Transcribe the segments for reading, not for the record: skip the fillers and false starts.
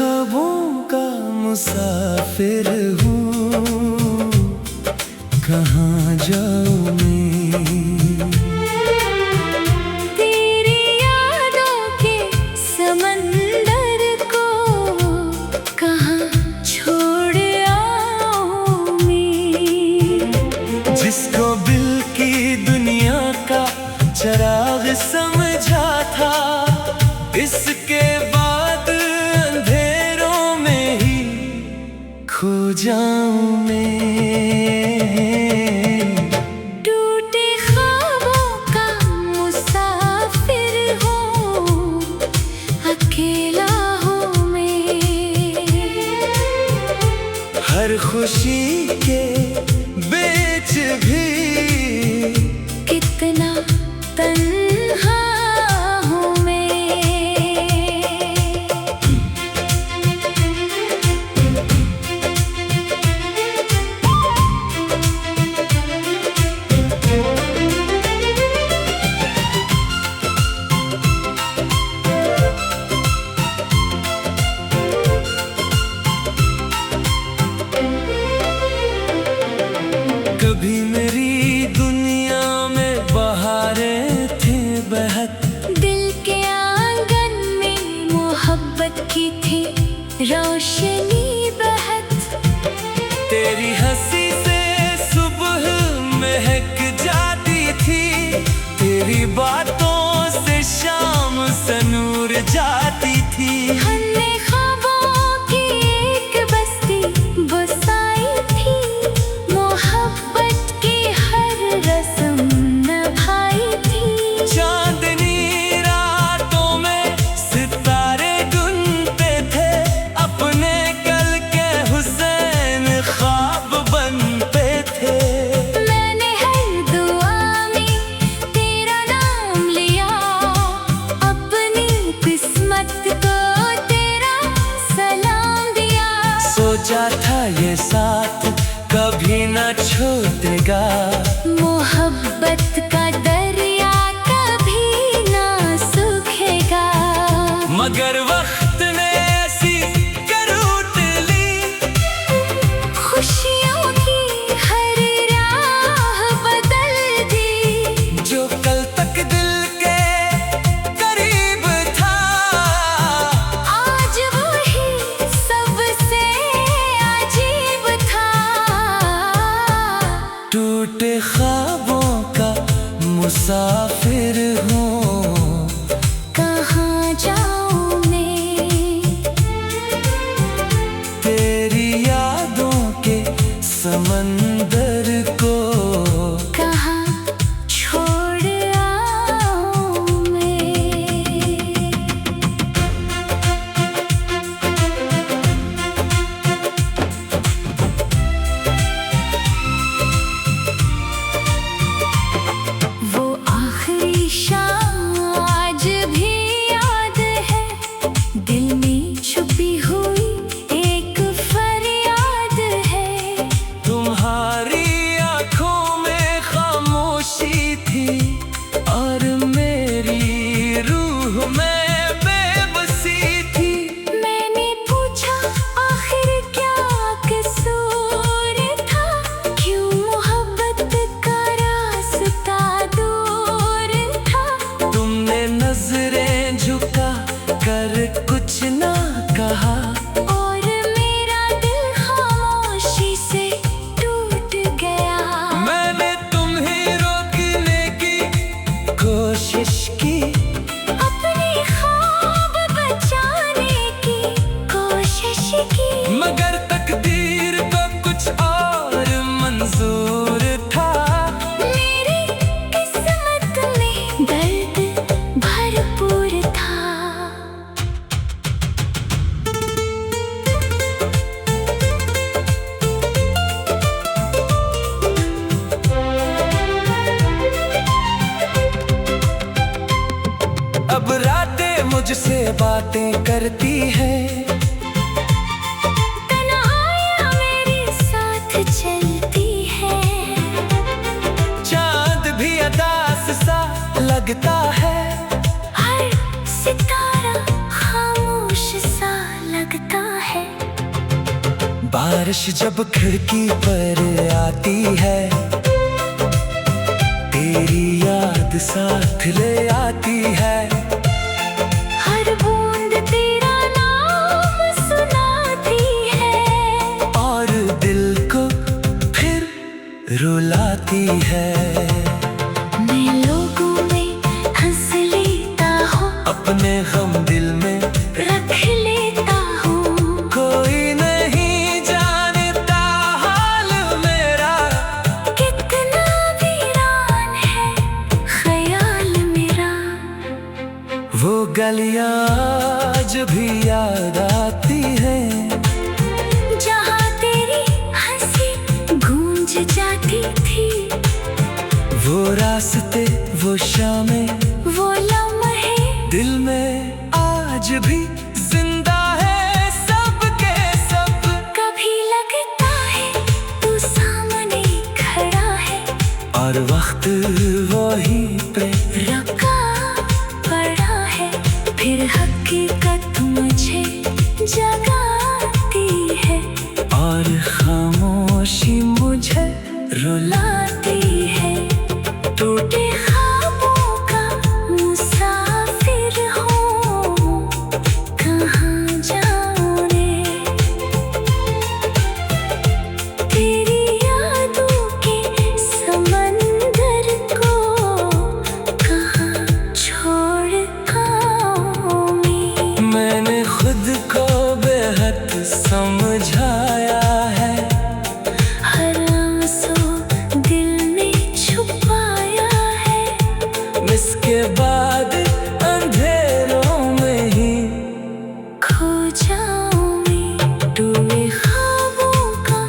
ख्वाबों का मुसाफिर हूँ, कहाँ जाऊँ मैं। तेरी यादों के समंदर को कहाँ छोड़ आऊँ मैं। जिसको दिल की दुनिया का चिराग समझा था, इसके बाद अंधेरों में ही खो जाऊं मैं। टूटे ख्वाबों का मुसाफिर हूँ, अकेला हूँ मैं। हर खुशी के बीच भी कितना तन्हा हूँ मैं। कभी मेरी दुनिया में बहारें थे बहत, दिल के आंगन में मोहब्बत की थी रोशनी बहत। तेरी हंसी से सुबह महक जाती थी, तेरी बातों से शाम सनूर जाती थी। हमने ख्वाबों की एक बस्ती बसाई थी, मोहब्बत की हर रस्म निभाई थी। चांदनी रातों में सितारे ढूंढते थे, अपने कल के हुसैन ख्वाब बनते थे। मैंने हर दुआ में तेरा नाम लिया, अपनी किस्मत को तेरा सलाम दिया। सोचा था ये साथ कभी न छूटेगा, मोहब्बत का दरिया कभी ना सूखेगा। मगर वक्त ने ऐसी करवट ली, खुशियों की हर राह बदल दी। जो कल तक दिल के करीब था, आज वही सबसे अजीब था। टूटे ख्वाबों का मुसाफिर हूँ, कहाँ जाऊँ मैं। तेरी यादों के समंदर को कहाँ छोड़ आऊँ मैं। वो आखिरी शाम आज भी याद है, दिल में छुपी हुई एक फरियाद है। तुम्हारी आंखों में खामोशी थी और मेरी रूह में बेबसी थी। मैंने पूछा आखिर क्या कसूर था, क्यों मोहब्बत का रास्ता दूर था। तुमने नजरें झुका कर कुछ ना कहा, और मेरा दिल खामोशी से टूट गया। मैंने तुम्हें रोकने की कोशिश की, अपने ख्वाब बचाने की कोशिश की। मगर तकदीर को कुछ और मंजूर था। मेरी किस्मत में दर्द भरपूर था। अब रातें मुझसे बातें करती है, तन्हाइयाँ मेरे साथ चलती है। चांद भी अदास सा लगता है, हर सितारा खामोश सा लगता बारिश जब खिड़की पर आती है, तेरी याद साथ ले आती है। हर बूंद तेरा नाम सुनाती है और दिल को फिर रुलाती है। मैं लोगों में हंस लेता हूँ, अपने गम दिल में रख लेता हूँ। कोई नहीं जानता हाल मेरा, कितना वीरान है ख्याल मेरा। वो गलियां आज भी याद आती हैं, जहाँ तेरी हंसी गूंज जाती थी। वो रास्ते वो शामें वो लम्हे दिल में आज भी जिंदा है सबके सब। कभी लगता है तू सामने खड़ा है, और वक्त वहीं पे रुका पड़ा है। फिर हकीकत मुझे जगाती है, और खामोशी मुझे रुलाती है। टूटे ख्वाबों का मुसाफिर हूँ, कहाँ जाऊँ रे। तेरी यादों के समंदर को कहाँ छोड़ आऊँ मैं। मैंने खुद को बेहद समझाया है, हर आंसू दिल में छुपाया है। इसके बाद अंधेरों में ही खो जाऊँ मैं, टूटे ख्वाबों का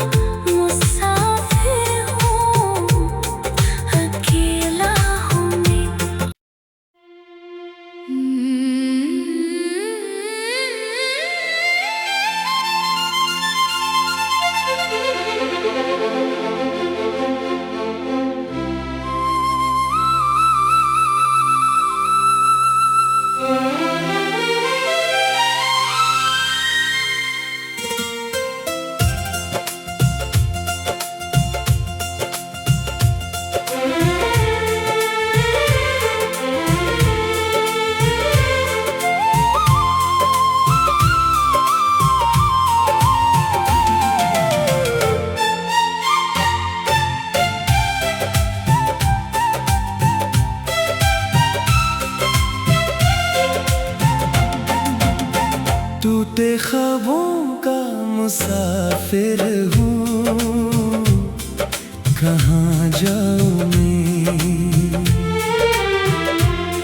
मुसाफिर हूँ, अकेला हूँ मैं। टूटे ख्वाबों का मुसाफिर हूँ, कहाँ जाऊँ मैं।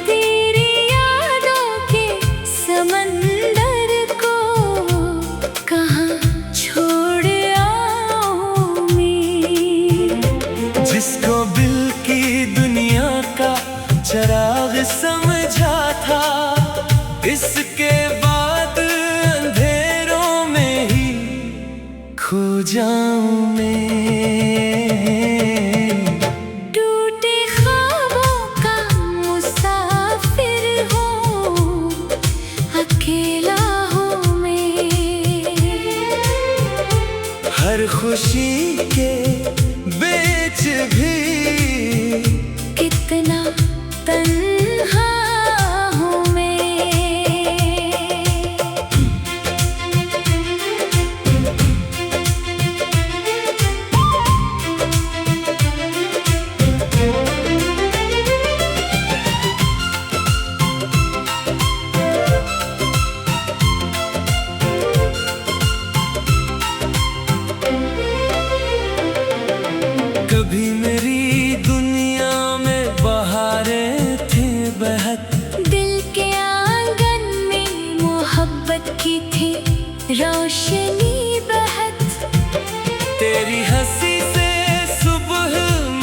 तेरी यादों के समंदर को कहाँ छोड़ आऊँ मैं। जिसको दिल की दुनिया का चिराग समझा था, इसके बाद अंधेरों में ही खो जाऊं मैं। टूटे ख्वाबों का मुसाफिर हूँ, अकेला हूँ मैं। हर खुशी के बीच भी कितना तन्हा हूँ मैं। कभी मेरी दुनिया में बहारें थी बहत, दिल के आंगन में मोहब्बत की थी रोशनी बहत। तेरी हंसी से सुबह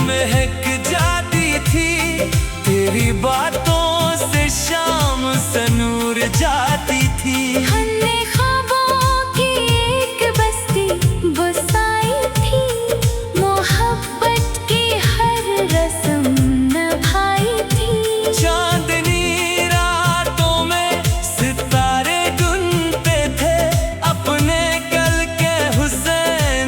महक जाती थी, तेरी बातों से शाम से नूर जाती थी। हमने ख्वाबों की एक बस्ती बसाई थी, मोहब्बत की हर रस्म निभाई थी। चांदनी रातों में सितारे ढूंढते थे, अपने कल के हुस्न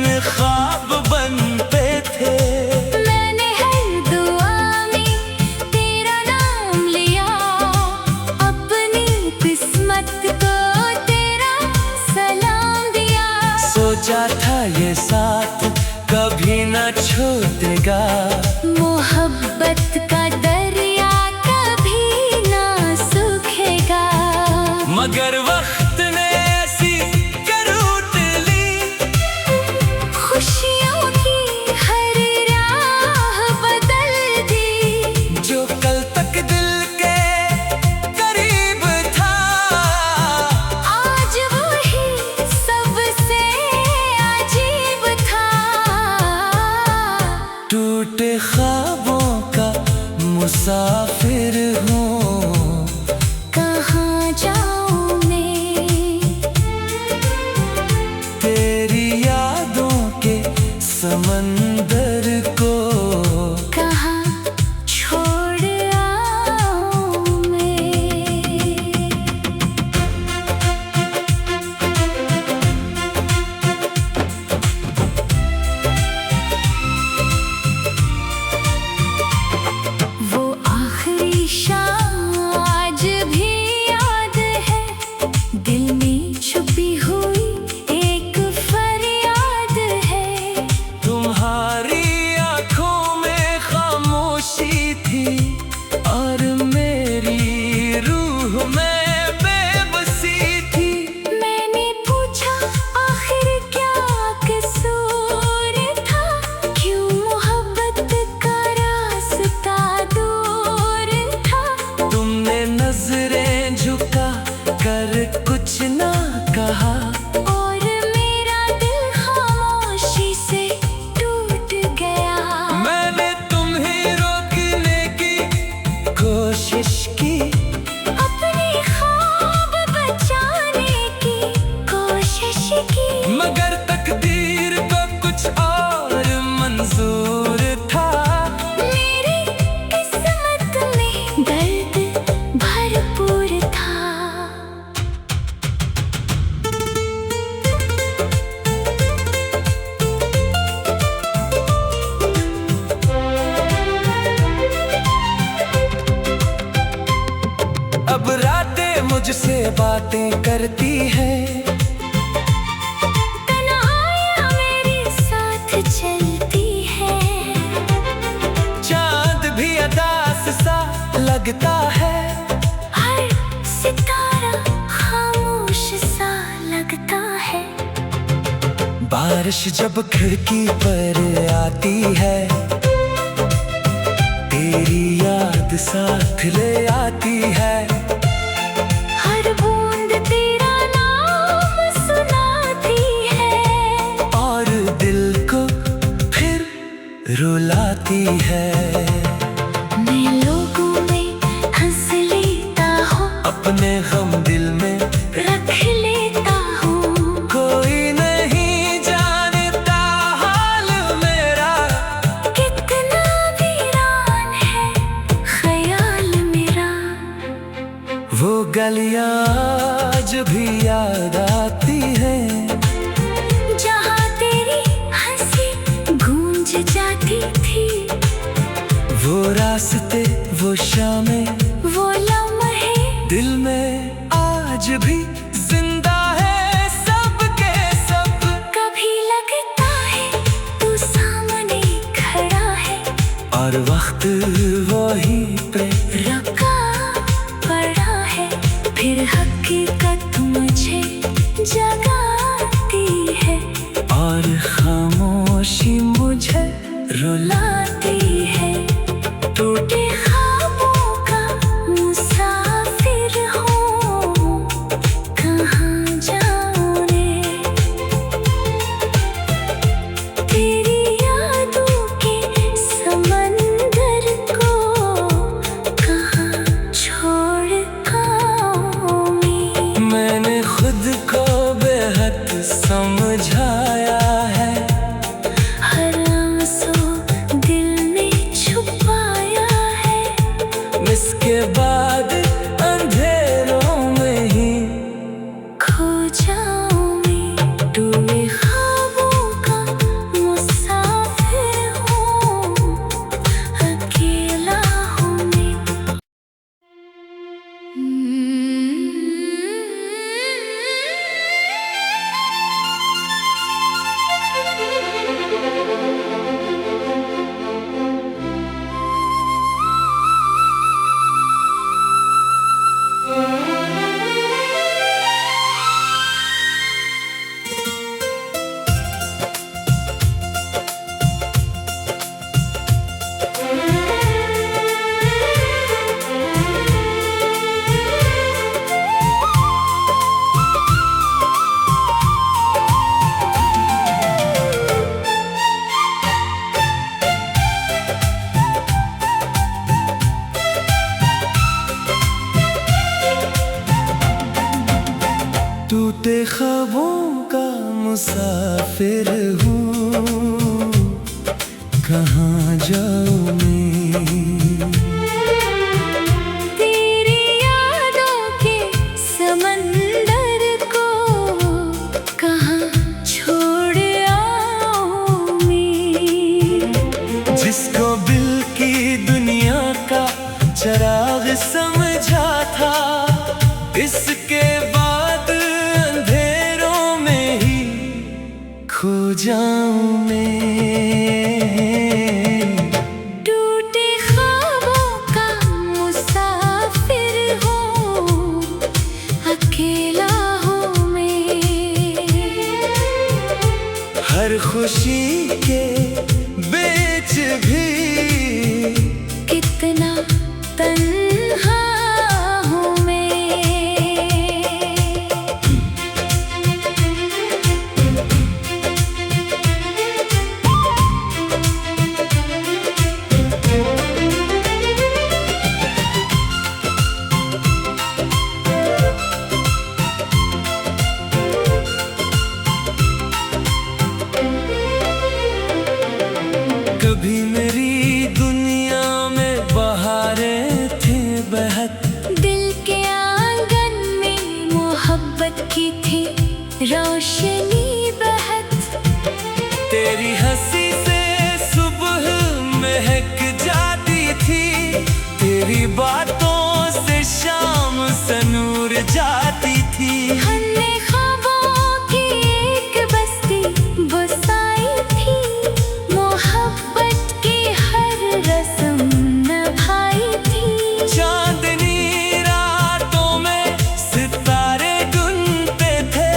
साथ कभी न छूटेगा। मोहब्बत का दरिया कभी ना सूखेगा। मगर वक्त ने ऐसी करवट ली, खुशियों की हर राह बदल दी। जो कल तक दिल के करीब था, आज वही सबसे अजीब था। टूटे ख्वाबों का मुसाफिर हूँ, कहाँ जाऊँ मैं? तेरी यादों के समंदर को। कहाँ छोड़ आऊँ मैं? वो आखिरी शाम आज भी याद है, दिल में छुपी हुई एक फरियाद है। तुम्हारी आंखों में खामोशी थी और मेरी रूह में बेबसी थी। मैंने पूछा आखिर क्या कसूर था, क्यों मोहब्बत का रास्ता दूर था। तुमने नजरें झुका कर कुछ ना कहा, और मेरा दिल खामोशी से टूट गया। मैंने तुम्हें रोकने की कोशिश की, अपने ख्वाब बचाने की कोशिश की। मगर तकदीर को कुछ और मंजूर था। मेरी किस्मत में दर्द भरपूर था। अब रातें मुझसे बातें करती हैं, तन्हाइयाँ मेरे साथ चलती है। चांद भी अदास सा लगता है। हर सितारा खामोश सा लगता है। बारिश जब खिड़की पर आती है, तेरी याद साथ ले आती है। हर बूंद तेरा नाम सुनाती है, और दिल को फिर रुलाती है। मैं लोगों में हंस लेता हूँ, अपने गम दिल में रख लेता हूँ। कोई नहीं जानता हाल मेरा, कितना वीरान है ख्याल मेरा। वो गलियां आज भी याद आती हैं, जहाँ तेरी हंसी गूंज जाती थी। वो रास्ते वो शामें वो लम्हे दिल में आज भी जिंदा है सब के सब। कभी लगता है तू सामने खड़ा है, और वक्त वहीं पे रुका पड़ा है। फिर हकीकत मुझे जगाती है, और खामोशी मुझे रुलाती है। टूटे ख्वाबों का मुसाफिर हूँ, कहाँ जाऊँ रे? तेरी यादों के समंदर को कहाँ छोड़ आऊँ मैं? टूटे ख्वाबों का मुसाफिर हूँ, कहाँ जाऊँ मैं। तेरी यादों के समंदर को कहाँ छोड़ आऊँ मैं। जिसको दिल की दुनिया का चिराग समझा था, इसके बाद अंधेरों में ही खो जाऊं मैं। टूटे ख्वाबों का मुसाफिर हूँ, अकेला हूँ मैं। हर खुशी के बीच भी कितना तन्हा हूँ मैं। कभी मेरी दुनिया में बहारें थी बहत, दिल के आंगन में मोहब्बत की थी रोशनी बहत। तेरी हंसी से सुबह महक जाती थी, तेरी बातों से शाम सनूर जाती थी। हमने ख्वाबों की एक बस्ती बसाई थी, मोहब्बत की हर रस्म निभाई थी। चांदनी रातों में सितारे ढूंढते थे,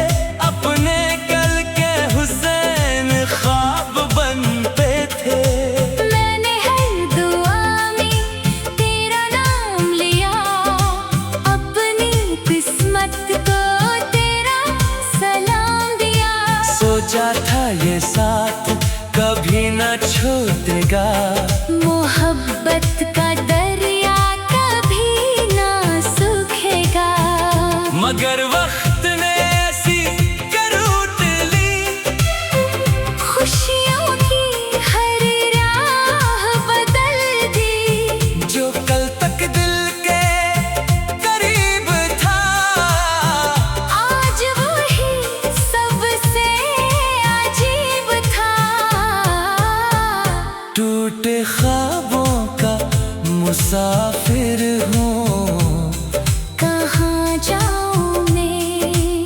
अपने कल के हुसैन ख्वाब बनते थे। मैंने हर दुआ में तेरा नाम लिया, अपनी किस्मत को तेरा सलाम दिया। सोचा था ये साथ कभी न छूटेगा, मोहब्बत का दरिया कभी ना सूखेगा। मगर वक्त ने ऐसी करवट ली, खुशियों की हर राह बदल दी। जो कल तक दिल के करीब था, आज वही सबसे अजीब था। टूटे ख्वाबों का मुसाफिर हूँ, कहाँ जाऊँ मैं।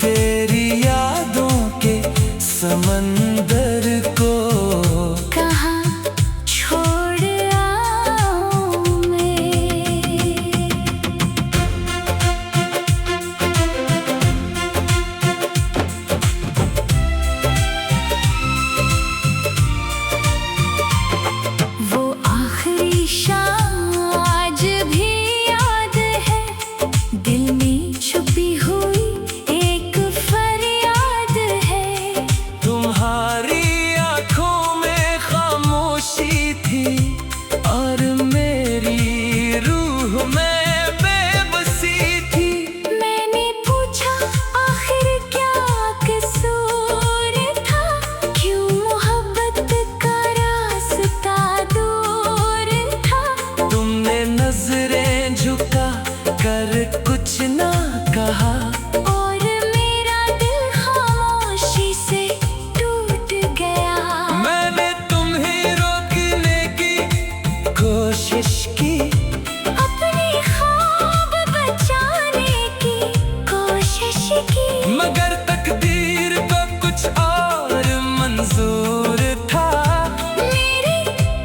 तेरी यादों के समंदर को कहाँ छोड़ आऊँ मैं। वो आखिरी शाम आज भी याद है, दिल में छुपी हुई एक फरियाद है। तुम्हारी आंखों में खामोशी थी और मेरी रूह में बेबसी थी। मैंने पूछा आखिर क्या कसूर था, क्यों मोहब्बत का रास्ता दूर था। तुमने नजरें झुका कर कुछ ना कहा, और मेरा दिल खामोशी से टूट गया। मैंने तुम्हें रोकने की कोशिश की, अपने ख्वाब बचाने की कोशिश की। मगर तकदीर को कुछ और मंजूर था। मेरी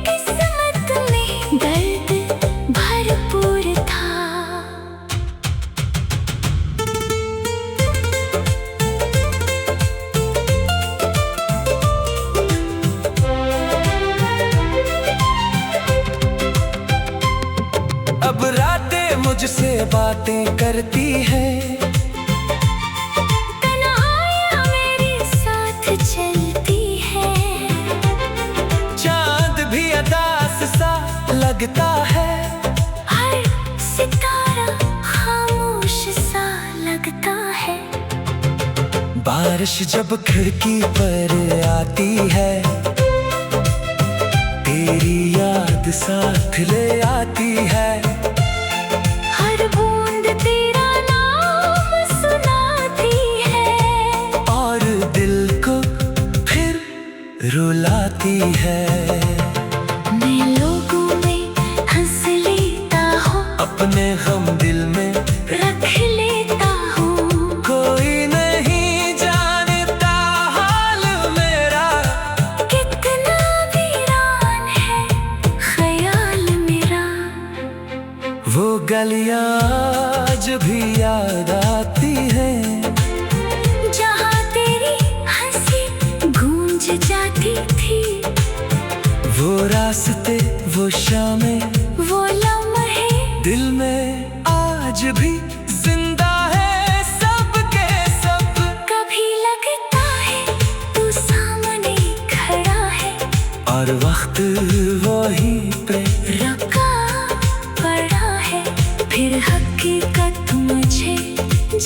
किस्मत में दर्द भरपूर था। अब रातें मुझसे बातें करती हैं, तन्हाइयाँ मेरे साथ चलती है। चांद भी अदास सा लगता है, हर सितारा खामोश सा लगता बारिश जब खिड़की पर आती है, तेरी याद साथ ले आती है। हर बूंद तेरा नाम सुनाती है और दिल को फिर रुलाती है। मैं लोगों में हंस लेता हूँ, अपने गम दिल में रख लेता हूँ। कोई नहीं जानता हाल मेरा, कितना वीरान है ख्याल मेरा। वो गलियां आज भी याद आती हैं, जहाँ तेरी हंसी गूंज जाती थी। वो रास्ते वो शामें वो लम्हे दिल में आज भी जिंदा है सब के सब। कभी लगता है तू सामने खड़ा है, और वक्त वहीं पे रुका पड़ा है। फिर हकीकत मुझे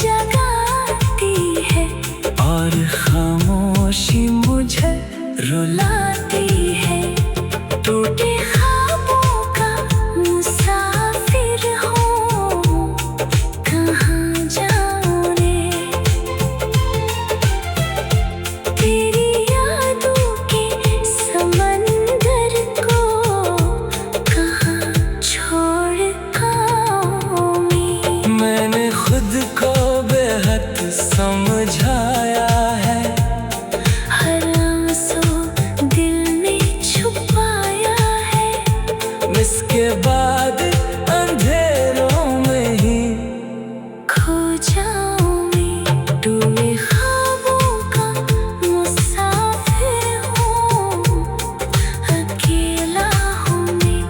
जगाती है, और खामोशी मुझे रुलाती है। टूटे ख्वाबों का मुसाफिर हूँ, कहाँ जाऊँ मैं। तेरी यादों के समंदर को कहाँ छोड़ आऊँ मैं। मैंने खुद को बेहद समझाया है, हर आंसू दिल में छुपाया है। इसके बाद अंधेरों में ही खो जाऊँ मैं, टूटे ख्वाबों का मुसाफिर हूँ, अकेला हूँ मैं।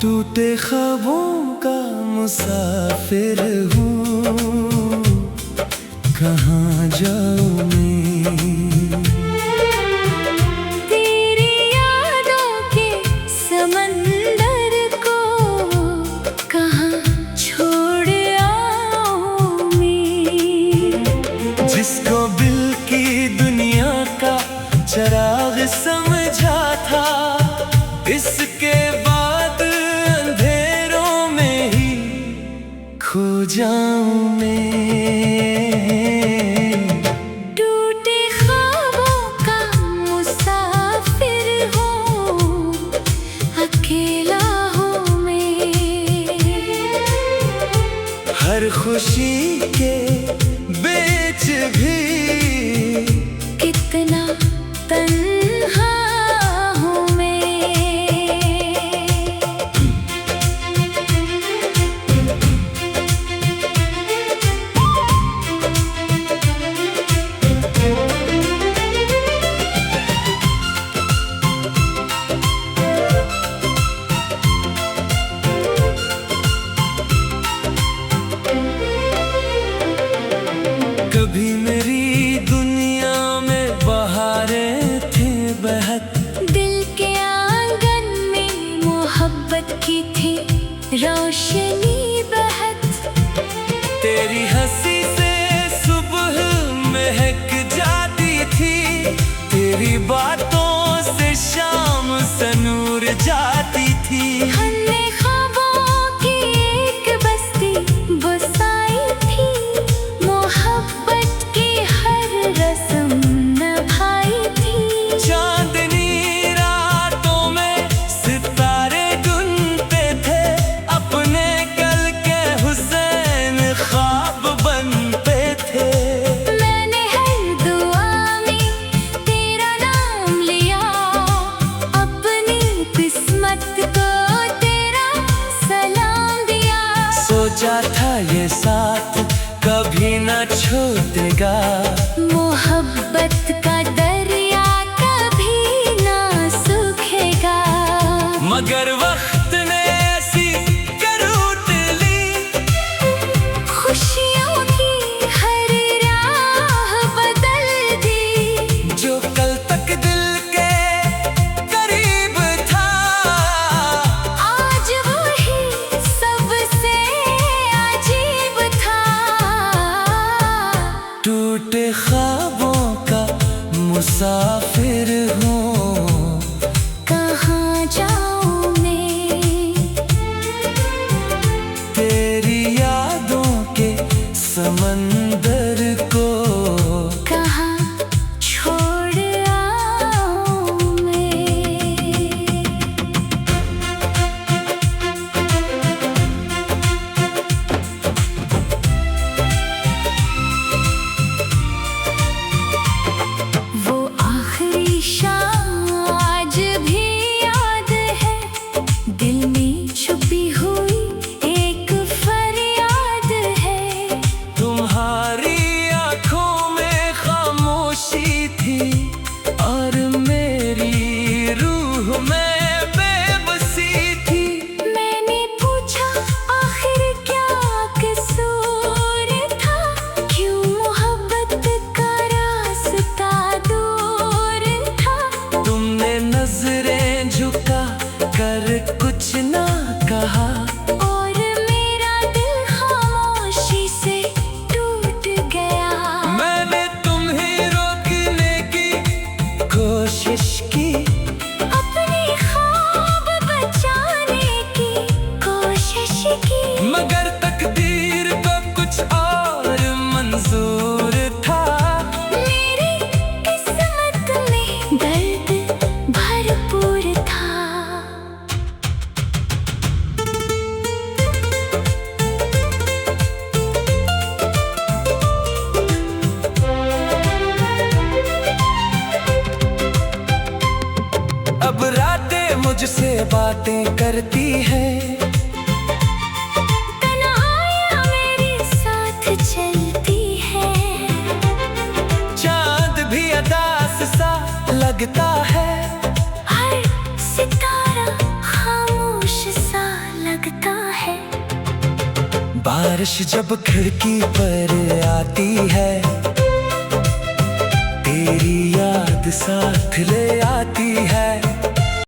टूटे ख्वाबों का मुसाफिर हूँ, कहाँ जाऊँ मैं। तेरी यादों के समंदर को कहाँ छोड़ आऊँ मैं। जिसको दिल की दुनिया का चराग समझा था, इसके बाद अंधेरों में ही खो जाऊं मैं। टूटे ख्वाबों का मुसाफिर हूँ, अकेला हूँ मैं। हर खुशी के बीच भी कितना तन्हा हूँ मैं। कभी मेरी दुनिया में बहारें थी बहत, दिल के आंगन में मोहब्बत की थी रोशनी बहत। तेरी हंसी से सुबह महक जाती थी, तेरी बातों से शाम सनूर जाती थी। हमने ख्वाबों की एक बस्ती बसाई थी, मोहब्बत की हर रस्म निभाई थी। चांदनी रातों में सितारे ढूंढते थे, अपने कल के हुसैन के साथ कभी न छूटेगा। मोहब्बत का दरिया कभी ना सूखेगा। मगर वक्त ने ऐसी करवट ली, खुशियों की हर राह बदल दी। जो कल तक दिल के करीब था, आज वही सबसे अजीब था। टूटे ख्वाबों का मुसाफिर हूँ, कहाँ जाऊँ मैं? तेरी यादों के समंदर को कहाँ छोड़ आऊँ मैं? वो आखिरी शाम आज भी याद है, दिल में छुपी हुई एक फरियाद है। तुम्हारी आंखों में खामोशी थी और मेरी रूह में बेबसी थी। मैंने पूछा आखिर क्या कसूर था, क्यों मोहब्बत का रास्ता दूर था। तुमने नजरें झुका कर कुछ ना कहा, और मेरा दिल खामोशी से टूट गया। मैंने तुम्हें रोकने की कोशिश की, अपने ख्वाब बचाने की कोशिश की। मगर तकदीर को कुछ और मंजूर था। मेरी किस्मत में दर्द भरपूर था। अब रातें मुझसे बातें करती हैं, तन्हाइयाँ मेरे साथ चलती है। चांद भी अदास सा लगता है। हर सितारा खामोश सा लगता है। बारिश जब खिड़की पर आती है, तेरी याद साथ ले आती है।